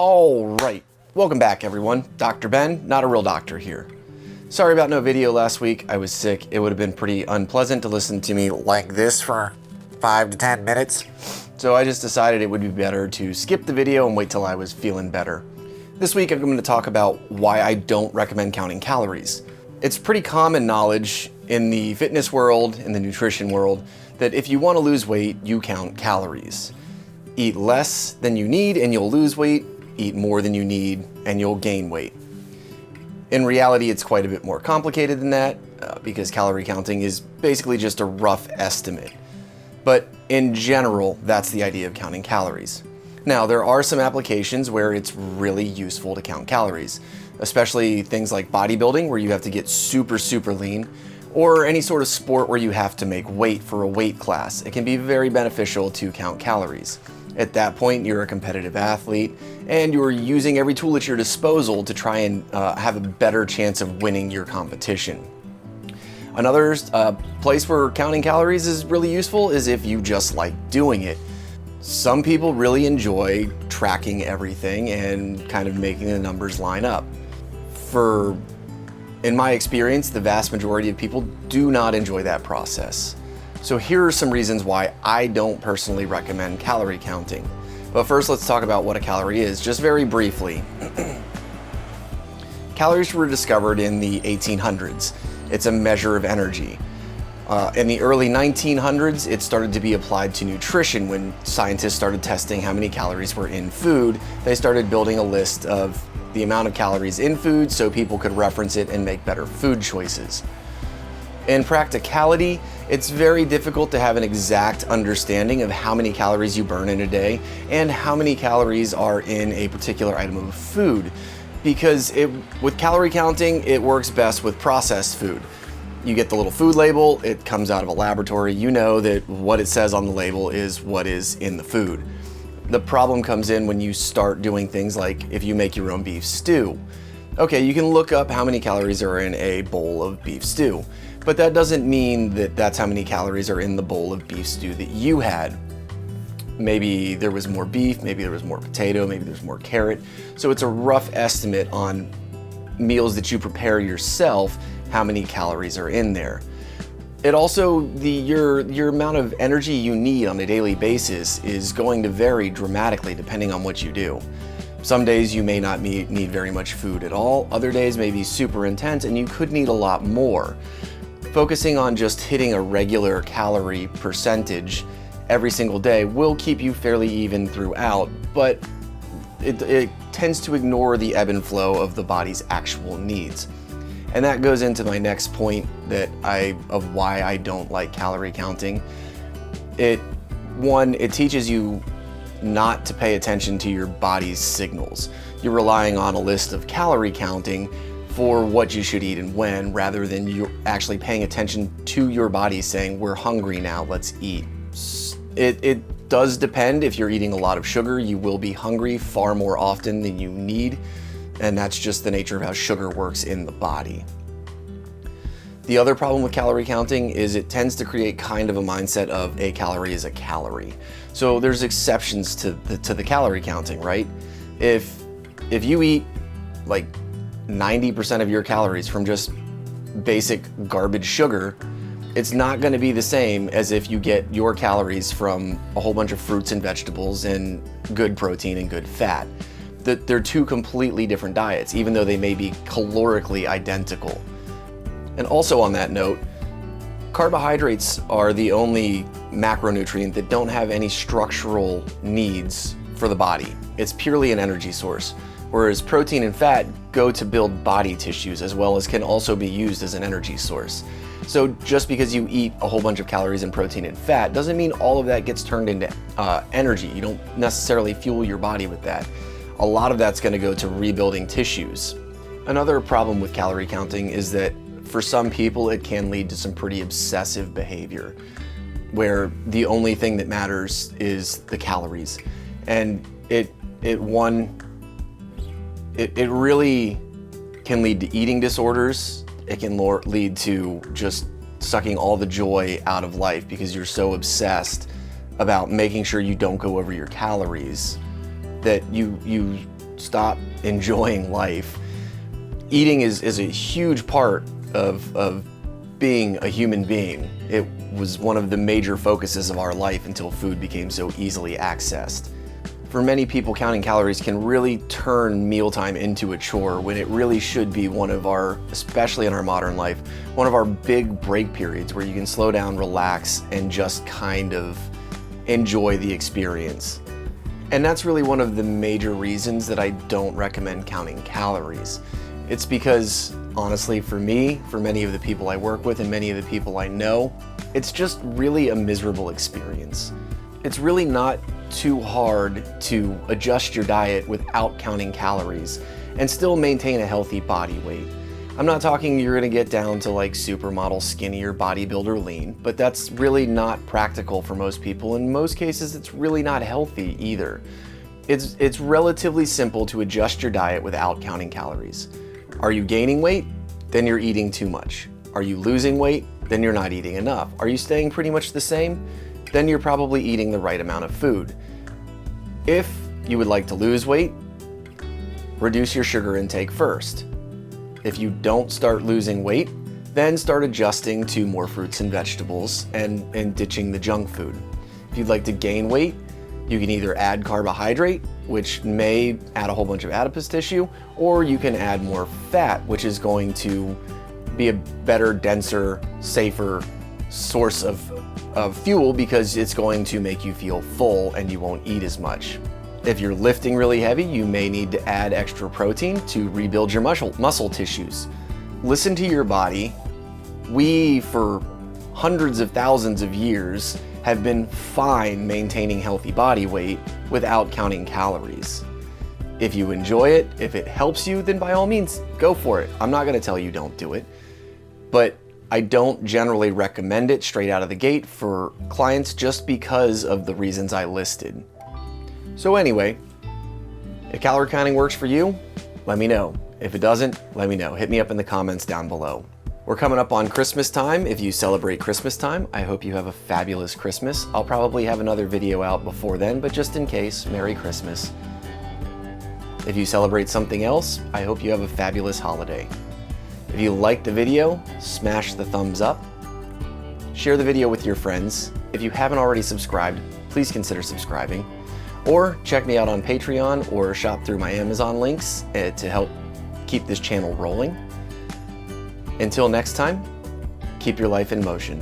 All right, welcome back everyone. Dr. Ben, not a real doctor here. Sorry about no video last week. I was sick. It would have been pretty unpleasant to listen to me like this for 5 to 10 minutes. So I just decided it would be better to skip the video and wait till I was feeling better. This week I'm going to talk about why I don't recommend counting calories. It's pretty common knowledge in the fitness world, in the nutrition world, that if you want to lose weight, you count calories. Eat less than you need and you'll lose weight. Eat more than you need and you'll gain weight. In reality, it's quite a bit more complicated than that because calorie counting is basically just a rough estimate. But in general, that's the idea of counting calories. Now, there are some applications where it's really useful to count calories, especially things like bodybuilding where you have to get super lean, or any sort of sport where you have to make weight for a weight class. It can be very beneficial to count calories. At that point, you're a competitive athlete and you're using every tool at your disposal to try and have a better chance of winning your competition. Another place where counting calories is really useful is if you just like doing it. Some people really enjoy tracking everything and kind of making the numbers line up. In my experience, the vast majority of people do not enjoy that process. So here are some reasons why I don't personally recommend calorie counting. But first, let's talk about what a calorie is, just very briefly. Calories were discovered in the 1800s. It's a measure of energy. In the early 1900s, it started to be applied to nutrition. When scientists started testing how many calories were in food, they started building a list of the amount of calories in food so people could reference it and make better food choices. In practicality, it's very difficult to have an exact understanding of how many calories you burn in a day and how many calories are in a particular item of food, because with calorie counting, it works best with processed food. You get the little food label, it comes out of a laboratory, you know that what it says on the label is what is in the food. The problem comes in when you start doing things like if you make your own beef stew. Okay, you can look up how many calories are in a bowl of beef stew, but that doesn't mean that that's how many calories are in the bowl of beef stew that you had. Maybe there was more beef, maybe there was more potato, maybe there's more carrot. So it's a rough estimate on meals that you prepare yourself, how many calories are in there. It also, your amount of energy you need on a daily basis is going to vary dramatically depending on what you do. Some days you may not need very much food at all, other days may be super intense and you could need a lot more. Focusing on just hitting a regular calorie percentage every single day will keep you fairly even throughout, but it tends to ignore the ebb and flow of the body's actual needs. And that goes into my next point of why I don't like calorie counting. It teaches you not to pay attention to your body's signals. You're relying on a list of calorie counting for what you should eat and when, rather than you actually paying attention to your body saying, we're hungry now, let's eat. It does depend. If you're eating a lot of sugar, you will be hungry far more often than you need. And that's just the nature of how sugar works in the body. The other problem with calorie counting is it tends to create kind of a mindset of a calorie is a calorie. So there's exceptions to the calorie counting, right? If you eat like 90% of your calories from just basic garbage sugar, it's not going to be the same as if you get your calories from a whole bunch of fruits and vegetables and good protein and good fat. They're two completely different diets, even though they may be calorically identical. And also on that note, carbohydrates are the only macronutrient that don't have any structural needs for the body. It's purely an energy source, whereas protein and fat go to build body tissues as well as can also be used as an energy source. So just because you eat a whole bunch of calories in protein and fat doesn't mean all of that gets turned into energy. You don't necessarily fuel your body with that. A lot of that's going to go to rebuilding tissues. Another problem with calorie counting is that for some people it can lead to some pretty obsessive behavior where the only thing that matters is the calories. And it really can lead to eating disorders. It can lead to just sucking all the joy out of life because you're so obsessed about making sure you don't go over your calories that you stop enjoying life. Eating is a huge part of being a human being. It was one of the major focuses of our life until food became so easily accessed. For many people, counting calories can really turn mealtime into a chore when it really should be one of our, especially in our modern life, one of our big break periods where you can slow down, relax, and just kind of enjoy the experience. And that's really one of the major reasons that I don't recommend counting calories. It's because, honestly, for me, for many of the people I work with and many of the people I know, it's just really a miserable experience. It's really not too hard to adjust your diet without counting calories and still maintain a healthy body weight. I'm not talking you're gonna get down to like supermodel skinny or bodybuilder lean, but that's really not practical for most people. In most cases, it's really not healthy either. It's relatively simple to adjust your diet without counting calories. Are you gaining weight? Then you're eating too much. Are you losing weight? Then you're not eating enough. Are you staying pretty much the same? Then you're probably eating the right amount of food. If you would like to lose weight, reduce your sugar intake first. If you don't start losing weight, then start adjusting to more fruits and vegetables and ditching the junk food. If you'd like to gain weight, you can either add carbohydrate, which may add a whole bunch of adipose tissue, or you can add more fat, which is going to be a better, denser, safer source of fuel because it's going to make you feel full and you won't eat as much. If you're lifting really heavy, you may need to add extra protein to rebuild your muscle tissues. Listen to your body. We, for hundreds of thousands of years, have been fine maintaining healthy body weight without counting calories. If you enjoy it, if it helps you, then by all means, go for it. I'm not gonna tell you don't do it, but I don't generally recommend it straight out of the gate for clients just because of the reasons I listed. So anyway, if calorie counting works for you, let me know. If it doesn't, let me know. Hit me up in the comments down below. We're coming up on Christmas time. If you celebrate Christmas time, I hope you have a fabulous Christmas. I'll probably have another video out before then, but just in case, Merry Christmas. If you celebrate something else, I hope you have a fabulous holiday. If you liked the video, smash the thumbs up. Share the video with your friends. If you haven't already subscribed, please consider subscribing. Or check me out on Patreon or shop through my Amazon links to help keep this channel rolling. Until next time, keep your life in motion.